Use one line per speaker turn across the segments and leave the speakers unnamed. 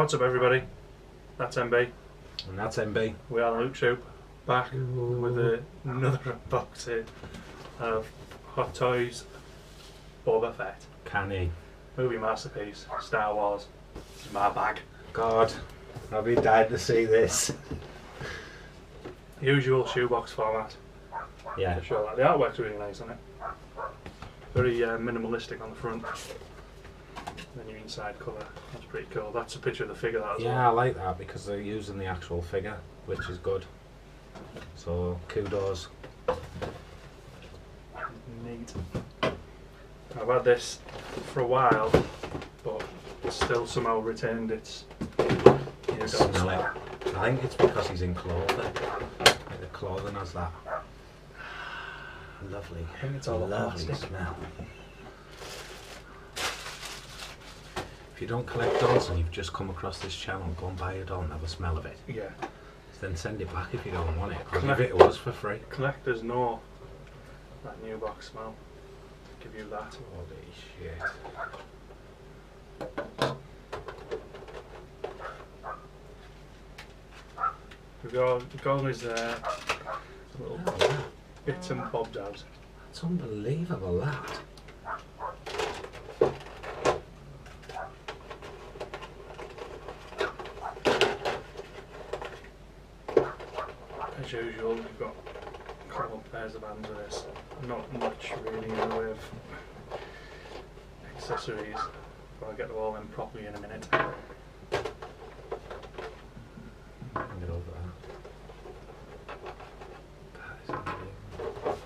What's up everybody, that's MB.
And that's MB.
We are the Loop Show, back with another unboxing of Hot Toys Boba Fett.
Canny.
Movie masterpiece, Star Wars. This is my bag.
God, I'll be dying to see this.
Usual shoebox format.
Yeah.
For sure. Like, the artwork's really nice on it. Very minimalistic on the front. And then your inside cover. That's pretty cool. That's a picture of the figure that as well.
Yeah, I like that because they're using the actual figure, which is good. So, kudos.
Neat. I've had this for a while, but it's still somehow retained its
Smell it. I think it's because he's in clothing. Like the clothing has that lovely,
I think it's all
lovely
plastic.
smell. If you don't collect dolls and you've just come across this channel, go and buy a doll and have a smell of it.
Yeah.
Then send it back if you don't want it. I'll give it to us for free.
Collectors know that new box smell. Give you that.
Holy shit.
We've got all these little bits and bobs out.
It's unbelievable, that.
As usual, we've got a couple of pairs of hands with this. Not much really in the way of accessories, but I'll get them all in properly in a minute.
Bring it over there. That is unbelievable.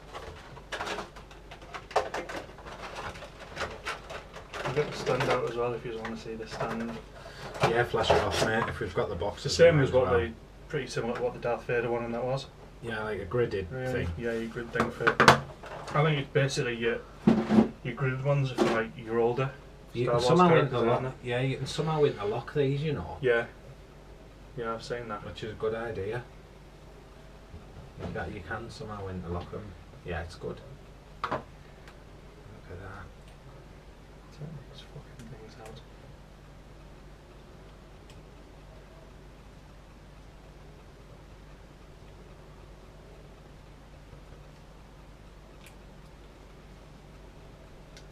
I've got the stand out as well if you want to see the stand.
Yeah, flash it off, mate, if we've got the box.
It's the same as what they, pretty similar to what the Darth Vader one and that was.
Yeah, like a gridded thing.
Yeah, your grid thing for. I think it's basically your grid ones for like your older
You
Star
can
Wars
somehow
characters,
interlock.
aren't
Yeah, you can somehow interlock these, you know.
Yeah. Yeah, I've seen that.
Which is a good idea. You can somehow interlock them. Yeah, it's good. Look at that.
Take these fucking things out.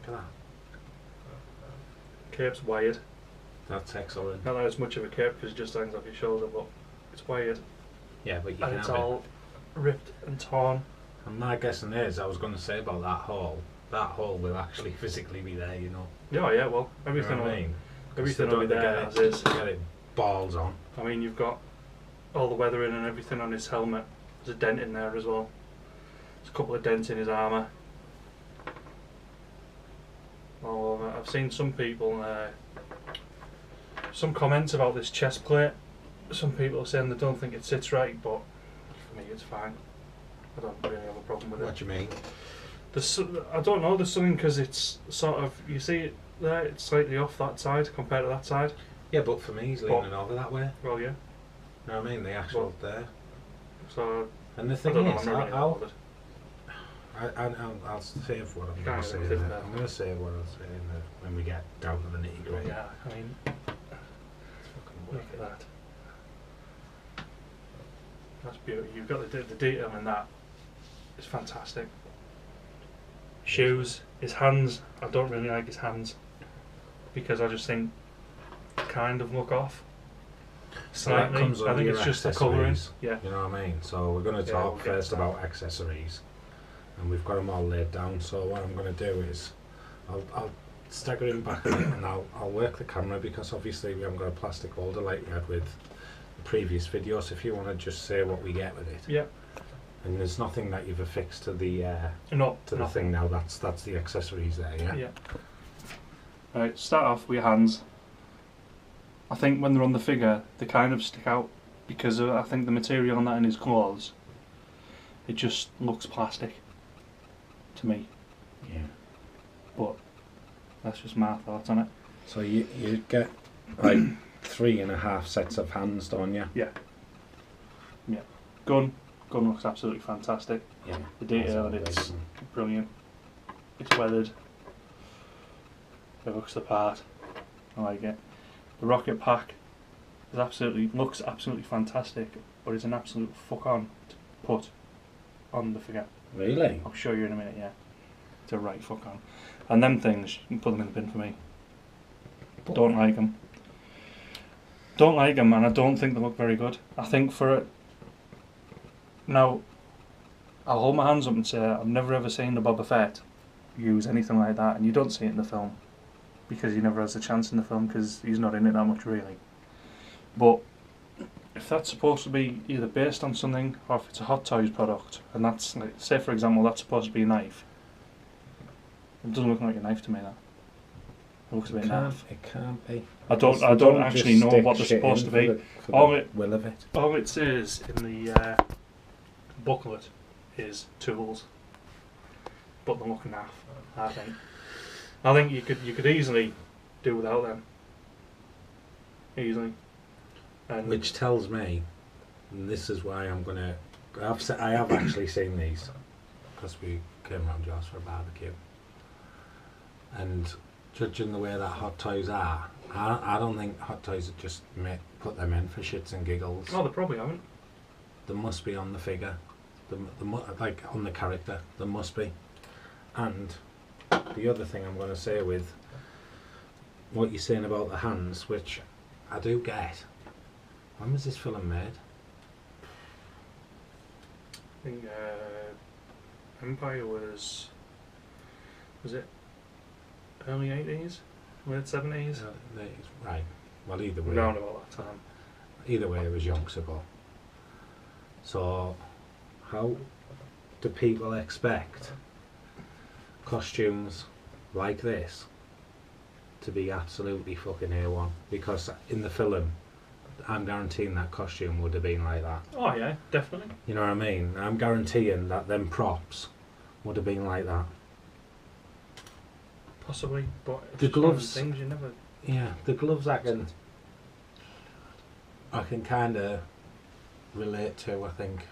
Look at that.
Cape's wired.
That's excellent.
Not that it's much of a cape because it just hangs off your shoulder, but it's wired.
Yeah, but you
And
can
it's
have it.
all ripped and torn.
And my guessing is, I was going to say about that hole will actually physically be there, you know.
Yeah, yeah, well, everything
You know what I
will,
mean?
everything
They
will be
don't
there as is.
Get it balls on.
I mean, you've got all the weathering and everything on his helmet. There's a dent in there as well. There's a couple of dents in his armour. All over. I've seen some people, some comments about this chest plate. Some people are saying they don't think it sits right, but for me it's fine. I don't really have a problem with
What
it.
do you mean?
I don't know, there's something because it's sort of, you see it there, it's slightly off that side compared to that side.
Yeah, but for me, he's leaning over that way.
Well, yeah.
You know what I mean? The actual there.
So,
And the
I
thing
don't know,
is,
I'm not really bothered.
I'll save what I'm
You
going
can't
to say.
really do
There.
that.
I'm going to say what I'll say when we get down to the nitty gritty.
Yeah, I mean, look at that. That's beautiful. You've got the detail in that. It's fantastic. Shoes, his hands. I don't really like his hands because I just think kind of look off.
So that
Slightly.
comes
I
under
think
your
it's just the colouring.
accessories.
Yeah.
You know what I mean? So we're going to
Yeah,
talk
we'll get
first
to that.
about accessories, and we've got them all laid down. So what I'm going to do is, I'll stagger him back a bit, and I'll work the camera because obviously we haven't got a plastic holder like we had with the previous video. So if you want to just say what we get with it,
Yeah.
and there's nothing that you've affixed to the
No.
to the thing now. That's the accessories there. Yeah.
Yeah. Right. Start off with your hands. I think when they're on the figure, they kind of stick out because I think the material on that in his clothes, it just looks plastic to me.
Yeah.
But that's just my thoughts on it.
So you get like 3.5 sets of hands, don't you?
Yeah. Yeah. Gun looks absolutely fantastic.
Yeah.
The detail in it's brilliant. It's weathered. It looks the part. I like it. The rocket pack looks absolutely fantastic, but is an absolute fuck on to put on the figure.
Really?
I'll show you in a minute. Yeah, it's a right fuck on. And them things, you can put them in the bin for me. Don't like them. Don't like them, and I don't think they look very good. I think for it. Now, I'll hold my hands up and say I've never ever seen the Boba Fett use anything like that, and you don't see it in the film because he never has a chance in the film because he's not in it that much really. But if that's supposed to be either based on something or if it's a Hot Toys product, and that's like, say for example, that's supposed to be a knife. It doesn't look like a knife to me. That it looks a bit naff.
It can't be.
I don't actually know what they're supposed to be. All it says in the booklet is tools, but they're looking naff. I think you could easily do without them. Easily. And
which tells me, and this is why I'm gonna. I have actually seen these because we came round yours for a barbecue, and judging the way that Hot Toys are, I don't think Hot Toys would just put them in for shits and giggles.
Oh, they probably haven't.
There must be on the figure, like on the character. There must be. And the other thing I'm going to say with what you're saying about the hands, which I do get. When was this film made?
I think Empire was it early 80s? Late 70s?
Right. Well, either way.
Around about that time.
Either way, it was yonks ago. So, how do people expect costumes like this to be absolutely fucking A1? Because in the film, I'm guaranteeing that costume would have been like that.
Oh yeah, definitely.
You know what I mean? I'm guaranteeing that them props would have been like that.
Possibly, but it's
the gloves,
things you never.
Yeah, the gloves I can kind of relate to, I think.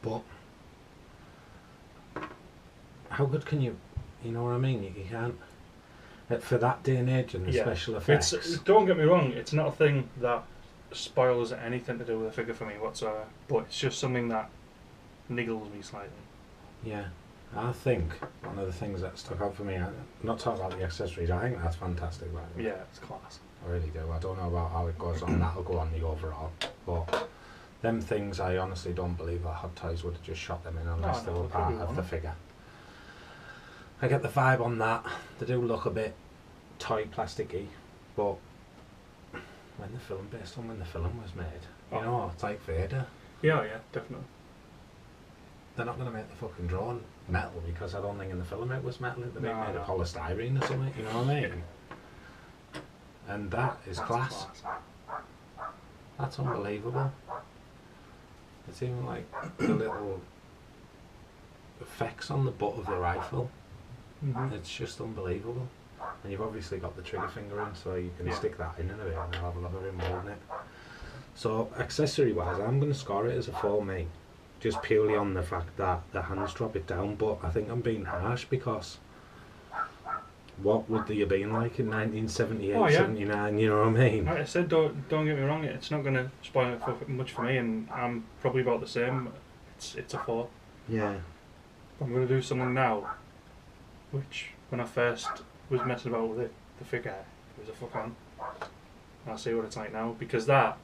But how good can you know what I mean? You can't. For that day and age and the special effects.
Don't get me wrong, it's not a thing that spoils anything to do with the figure for me whatsoever, but it's just something that niggles me slightly.
Yeah, I think one of the things that stuck out for me, I'm not talking about the accessories, I think that's fantastic. By the way.
Yeah, it's class.
I really do. I don't know about how it goes on, that'll go on the overall, but them things I honestly don't believe that Hot Toys would have just shot them in unless they were part of the figure. I get the vibe on that. They do look a bit toy plasticky, but when the film was made, you know, it's like Vader.
Yeah, definitely.
They're not going to make the fucking drone metal because I don't think in the film it was metal. They're made of polystyrene or something. You know what I mean? And that's class. That's unbelievable. It's even like the little effects on the butt of the rifle. Mm-hmm. It's just unbelievable. And you've obviously got the trigger finger in, so you can stick that in a bit and have a look at him holding it. So accessory wise, I'm going to score it as a 4 me, just purely on the fact that the hands drop it down. But I think I'm being harsh because what would they have been like in 1978, 79? You know what I mean?
Like I said, don't get me wrong. It's not going to spoil it much for me, and I'm probably about the same. It's a 4.
Yeah.
I'm going to do something now, which when I first was messing about with it, the figure, it was a fuck on. I'll see what it's like now, because that,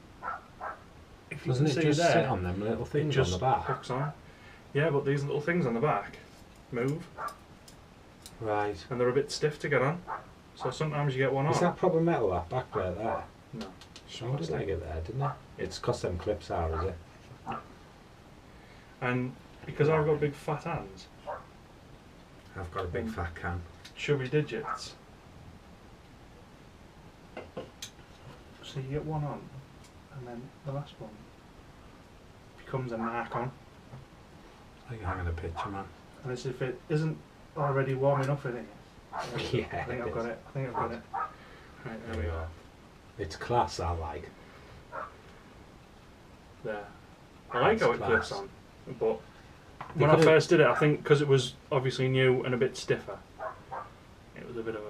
if you
doesn't
can
it
see
just
there,
sit on them little things on the back?
Hooks on. Yeah, but these little things on the back move.
Right.
And they're a bit stiff to get on, so sometimes you get one on.
Is that proper metal, that back right there?
No.
Sounded like it there, didn't it? It's because them clips are, is it?
And because I've got big fat hands,
I've got a big fat can.
Chubby digits. So you get one on, and then the last one becomes a mark on.
Like you're hanging a picture, man.
And as if it isn't already warm enough in it.
Yeah,
I think I've got it. Right, there we are.
It's class, I like.
There. I like how it clips on, but when I first did it, I think because it was obviously new and a bit stiffer, it was a bit of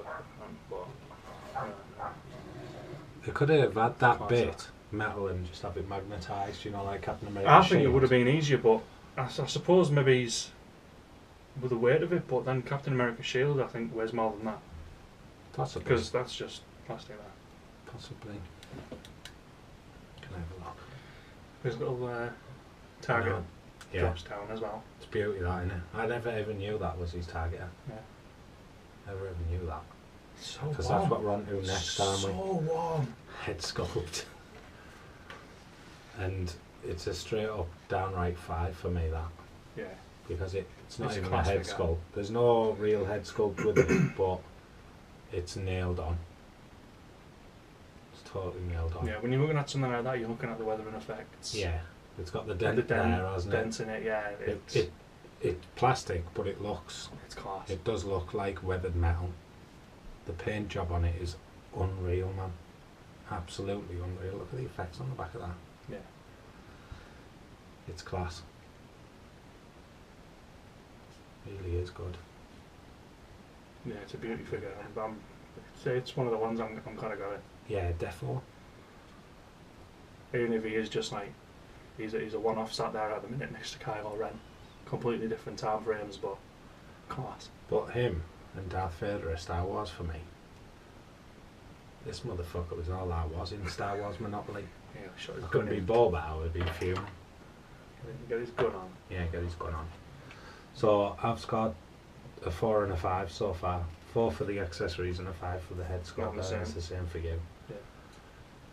a...
They could have had that
Class
bit metal and just have it magnetised, you know, like Captain America.
I think it would have been easier, but I suppose maybe he's with the weight of it. But then Captain America's shield, I think, weighs more than that.
Possibly.
Because that's just plastic there.
Possibly. Can I have a look?
His little target
Yeah.
drops down as well.
It's beauty, that, isn't it? I never ever knew that was his target.
Yeah.
Never ever knew that.
So
Because
warm.
that's what we're on to next, aren't we?
So warm.
Head sculpt. And it's a straight up downright 5 for me, that.
Yeah.
Because it's not
It's
even a
class
head
figure.
sculpt. There's no real head sculpt with it, but it's nailed on. It's totally nailed on.
Yeah. When you're looking at something like that, you're looking at the weathering effects.
Yeah. It's got the
And
dent, there, hasn't it?
dents in it. Yeah.
It's plastic, but it looks.
It's class.
It does look like weathered metal. The paint job on it is unreal, man. Absolutely unreal. Look at the effects on the back of that.
Yeah.
It's class. Really is good.
Yeah. It's a beauty figure. It's one of the ones I'm kind of got it.
Yeah, defo.
Even if he is just like he's a one-off sat there at the minute next to Kylo Ren, completely different time frames, but class.
But him and Darth Vader are Star Wars for me. This motherfucker was all that was in Star Wars Monopoly.
Yeah, shot his
I
gun
couldn't be
in.
Boba, I would be fuming.
Get his gun on.
Yeah, get his gun on. So I've scored a 4 and a 5 so far. 4 for the accessories and a 5 for the head sculpt.
Yeah, the same.
That's the same for you.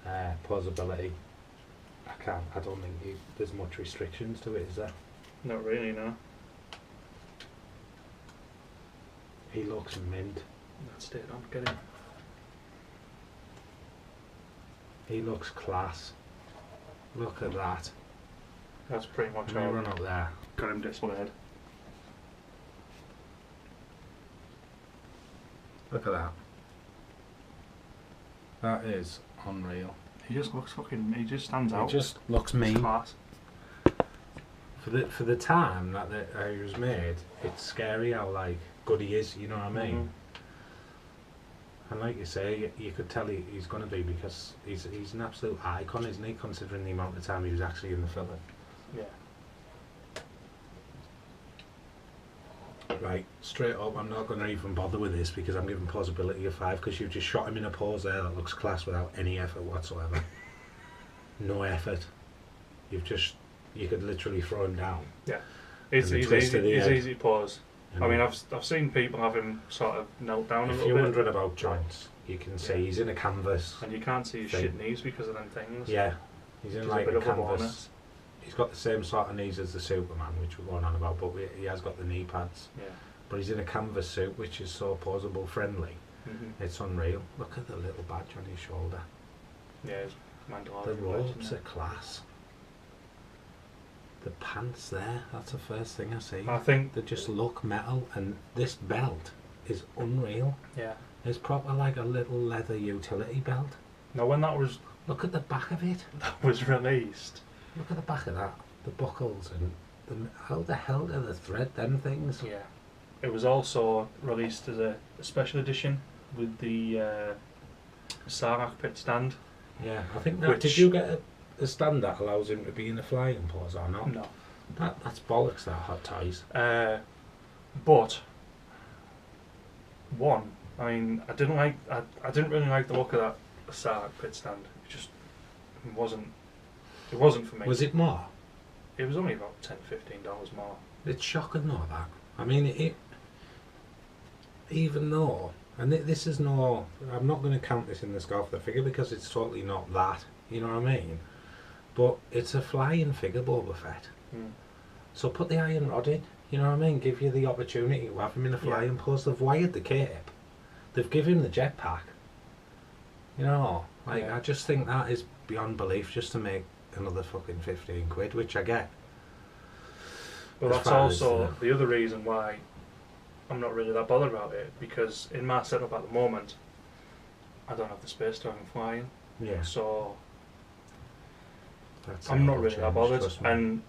Yeah.
Plausibility. I don't think there's much restrictions to it, is there?
Not really, no.
He looks mint.
That's it. I'm getting.
He looks class. Look at that.
That's pretty much
Can we
all.
run up there?
Got him displayed.
Look at that. That is unreal.
He just looks fucking. He just stands
It
out.
just looks
It's
mean.
class.
For the time that he was made, it's scary how like good he is. You know what I mean?
Mhm.
And like you say, you could tell he's going to be, because he's an absolute icon, isn't he? Considering the amount of time he was actually in the film.
Yeah.
Right, straight up, I'm not going to even bother with this because I'm giving plausibility a 5, because you've just shot him in a pose there that looks class without any effort whatsoever. No effort. You could literally throw him down.
It's
And the
easy.
twist of the
It's
head.
easy to pause.
And
I mean, I've seen people have him sort of knelt down a
if
little
you're
bit,
wondering about joints, you can see
Yeah.
he's in a canvas.
and you can't see his
thing.
shit knees because of them things.
Yeah, he's in
Which is
like
a bit
a
of a
canvas.
bonus.
He's got the same sort of knees as the Superman, which we're going on about, but he has got the knee pads.
Yeah.
But he's in a canvas suit, which is so posable friendly.
Mm-hmm.
It's unreal. Look at the little badge on his shoulder.
Yeah. It's Mandalorian.
The
badge,
robes
isn't
are
it?
class. The pants there, that's the first thing I see.
I think.
They just look metal, and this belt is unreal.
Yeah.
It's proper like a little leather utility belt.
Now, when that was
Look at the back of it.
released,
Look at the back of that. The buckles and how the hell do they thread them things?
yeah, it was also released as a special edition with the Sarlacc pit stand.
Yeah, I think that.
Which-
Did you get a stand that allows him to be in a flying pose or not?
No.
That's bollocks. That Hot Toys.
But one, I mean, I didn't really like the look of that Sarlacc pit stand. It wasn't for me.
Was it more?
It was only about $10-15 more.
It's shocking though, that. I mean, even though, and this is no, I'm not going to count this in the score for the figure because it's totally not that, you know what I mean? But it's a flying figure, Boba Fett. So put the iron rod in, you know what I mean? Give you the opportunity to have him in a flying pose. They've wired the cape. They've given him the jetpack. You know, like,
Yeah.
I just think that is beyond belief, just to make another fucking 15 quid, which I get.
But
As
that's
far as,
also the other reason why I'm not really that bothered about it, because in my setup at the moment, I don't have the space to have him flying,
Yeah.
so
That's
I'm not
will
really that
change,
bothered.
trust me.
And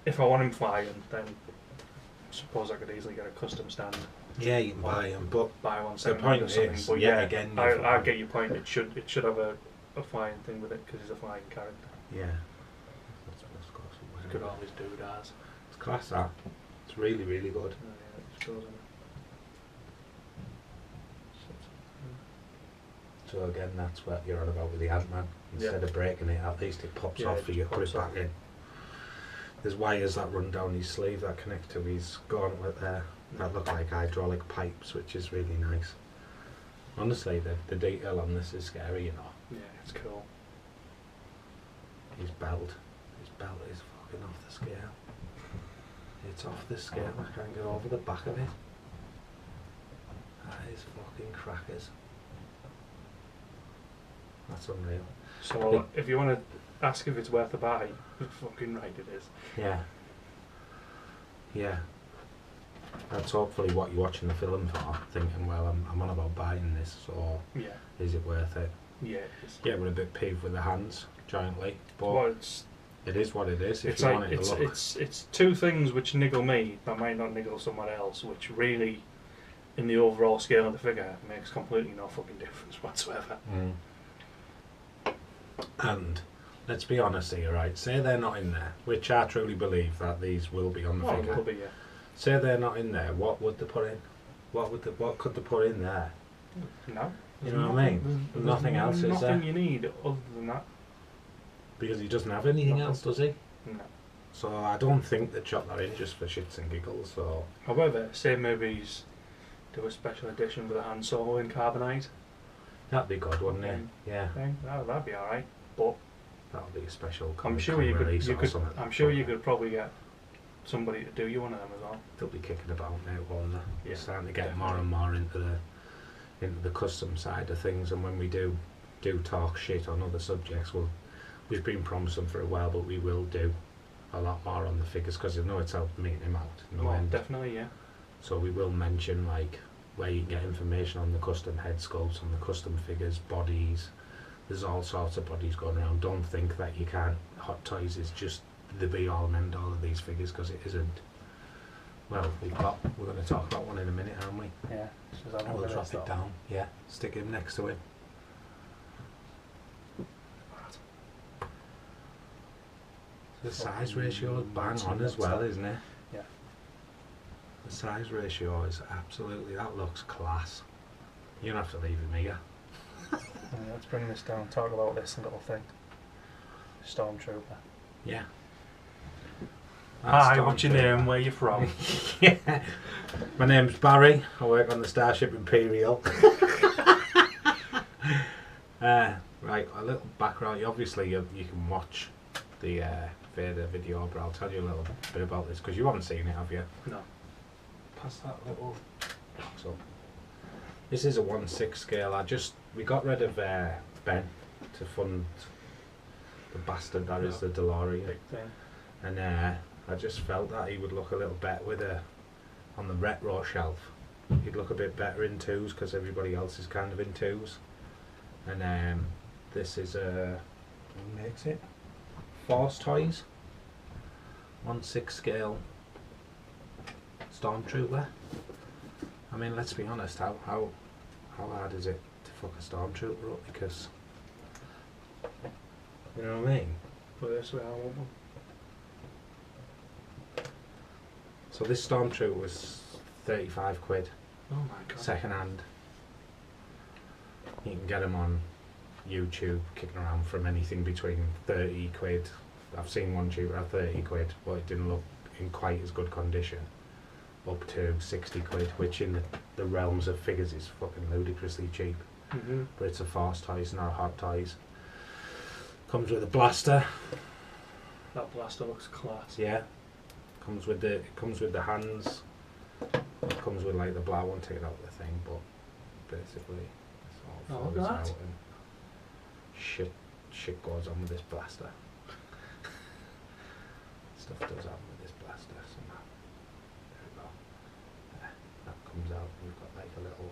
if I want him flying, then I suppose I could easily get a custom stand,
Yeah, you can buy them, but
buy one,
the
second
point
or something.
is,
But
yet
yeah,
again,
I get your point. It should have a a flying thing with it because he's a flying character.
Yeah. That's what's got somewhere.
Look at all his doodads.
It's class that. It's really, really good.
Oh, yeah, it just goes in.
So again, that's what you're on about with the Ant-Man. Instead of breaking it, at least it pops off for you, put it back in. There's wires that run down his sleeve that connect to his gauntlet there. That look like hydraulic pipes, which is really nice. Honestly, the detail on this is scary, you know.
Yeah, it's cool.
His belt is fucking off the scale. It's off the scale, I can't get over the back of it. That is fucking crackers. That's unreal.
So, if you want to ask if it's worth a buy, fucking right it is.
Yeah. Yeah. That's hopefully what you're watching the film for, thinking, well, I'm on about buying this, so
yeah,
is it worth it?
Yeah, it is.
Yeah, we're a bit peeved with the hands, giantly, but
Well,
it is what it is. If
it's
you
like
want it to look.
it's two things which niggle me that might not niggle someone else, which really, in the overall scale of the figure, makes completely no fucking difference whatsoever.
And let's be honest here, right? Say they're not in there, which I truly believe that these will be on the
Well,
figure.
it will be, yeah.
Say they're not in there, what would they put in? What could they put in there?
No.
You know what I mean? There's nothing else, is there?
Nothing you need other than that.
Because he doesn't have anything else, does he?
No.
So I don't think they chop that in just for shits and giggles. So.
However, say movies do a special edition with a Han Solo in carbonite.
That'd be good, wouldn't it? Yeah.
That'd be alright. But
that'll be a special.
I'm sure you could. I'm sure you could probably get somebody to do you one of them as well.
They'll be kicking about now, won't they?
Yeah,
We're starting to get
definitely.
more and more into the custom side of things, and when we do talk shit on other subjects, we've been promising for a while, but we will do a lot more on the figures because you know it's helped meeting him out. No end.
Definitely, yeah.
So we will mention like where you can get information on the custom head sculpts, on the custom figures, bodies. There's all sorts of bodies going around. Don't think that you can't. Hot Toys is just the be all and end all of these figures because it isn't. Well, we're going to talk about one in a minute, aren't we?
Yeah.
We'll drop it down. Yeah, stick him next to him. The size ratio is bang on as well, isn't it?
Yeah.
The size ratio is absolutely, that looks class. You don't have to leave him here.
Let's bring this down, talk about this little thing. Stormtrooper.
Yeah.
Hi, what's your name? Where you from?
Yeah. My name's Barry. I work on the Starship Imperial. Right, a little background. Obviously, you can watch the Vader video, but I'll tell you a little bit about this because you haven't seen it, have you?
No.
Pass that little box up. This is a 1/6 scale. We got rid of Ben to fund the bastard that is the DeLorean.
Big thing.
And I just felt that he would look a little better with on the retro shelf. He'd look a bit better in 2s because everybody else is kind of in 2s. And this is who makes it? Force Toys. 1/6 scale Stormtrooper. I mean, let's be honest. How hard is it to fuck a Stormtrooper up? Because you know what I mean.
Put it this way, I want one.
So this Stormtrooper was 35 quid,
Oh my god.
second hand. You can get them on YouTube, kicking around from anything between 30 quid. I've seen one cheaper at 30 quid, but it didn't look in quite as good condition. Up to 60 quid, which in the realms of figures is fucking ludicrously cheap. But it's a Force Toys, not a Hot Toys. Comes with a blaster.
That blaster looks class.
Yeah. Comes with the hands. It comes with like the black one, take it out of the thing, but basically it's all
look
folds
at
out
that.
and shit goes on with this blaster. Stuff does happen with this blaster somehow. There we go. That comes out. We've got like a little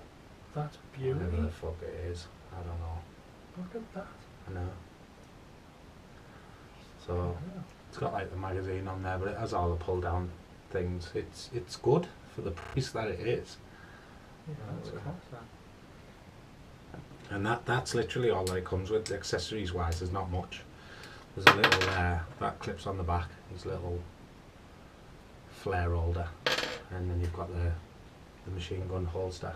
That's
whatever the
beauty.
fuck it is. I don't know.
Look at that.
I know. So it's got like the magazine on there, but it has all the pull down things. It's good for the price that it is.
Yeah, that's class. That.
And that's literally all that it comes with. Accessories wise, there's not much. There's a little that clips on the back, his little flare holder, and then you've got the machine gun holster.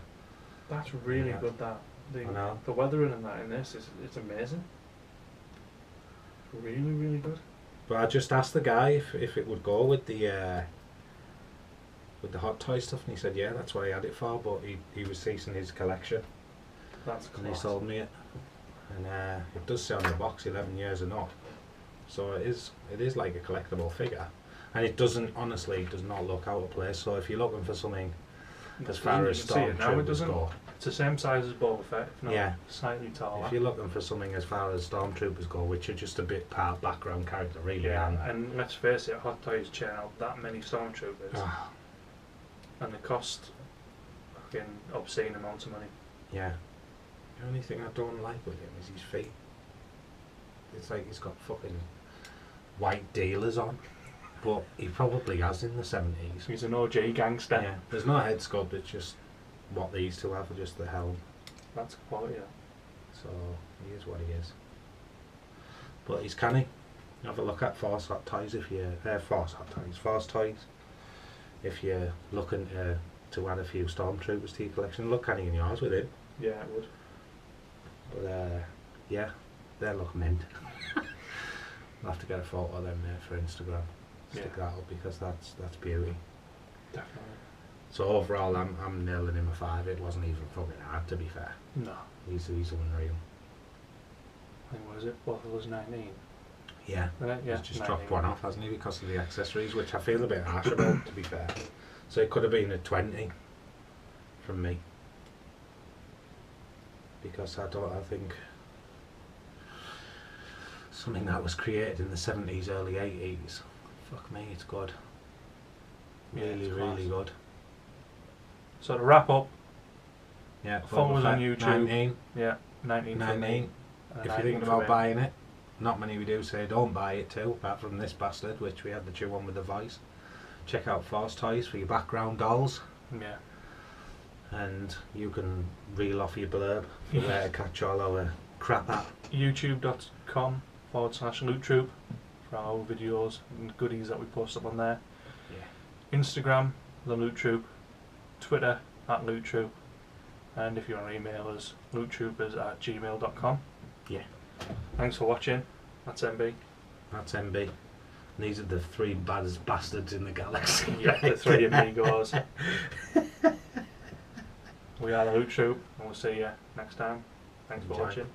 That's really
Yeah.
good. That
I know.
the weathering and that in this is it's amazing. Really, really good.
But I just asked the guy if it would go with the Hot Toy stuff, and he said yeah, that's what I had it for. But he was ceasing his collection,
That's
and he
class.
sold me it. And it does say on the box 11 years and up, so it is like a collectible figure, and it does not look out of place. So if you're looking for something as far as
You can see it now, it
Stormtroopers
doesn't.
go,
It's the same size as Boba Fett, if not
Yeah.
slightly taller.
if you're looking for something as far as Stormtroopers go, which are just a bit part background character really,
Yeah,
aren't
and let's face it, Hot Toys churn out that many Stormtroopers,
Ah,
and they cost fucking obscene amounts of money.
yeah. The only thing I don't like with him is his feet. It's like he's got fucking white dealers on, but he probably has in the 70s.
He's an OG gangster.
Yeah, there's no head sculpt, it's just what these two have, just the helm.
That's quality. Yeah.
So he is what he is. But he's canny. Have a look at Force Toys if you Force Toys. If you're looking to add a few Stormtroopers to your collection, look canny in yours with it.
Yeah, it would.
But yeah, they look mint. I'll have to get a photo of them for Instagram. Stick that up because that's beauty.
Definitely.
So overall, I'm nailing him a 5. It wasn't even fucking hard, to be fair.
No.
He's unreal.
I think, what is it? Both of us 19.
Yeah.
Right? Yeah.
He's just
19.
dropped one off, hasn't he, because of the accessories, which I feel a bit harsh about, to be fair. So it could have been a 20 from me. Because I think something that was created in the 70s, early 80s, fuck me, it's good.
Yeah,
Really,
it's
really
class.
good.
So to wrap up,
Yeah,
follow
Boba
us on
Fett,
YouTube.
19.
Yeah, 19 for me.
19.
and
If you're
19
thinking
for
about
him.
buying it, not many we do say don't buy it too, apart from this bastard, which we had the chew on with the voice. Check out Force Toys for your background dolls,
Yeah.
and you can reel off your blurb for where to catch all our crap at.
YouTube.com/LootTroop for our videos and goodies that we post up on there.
Yeah.
Instagram, The Loot Troop. Twitter, @LootTroop. And if you want to email us, loottroopers@gmail.com.
Yeah.
Thanks for watching. That's MB.
That's MB. And these are the 3 baddest bastards in the galaxy.
Yeah, the 3 amigos. We are The Loot Troop, and we'll see you next time. Thanks for
Enjoy.
watching.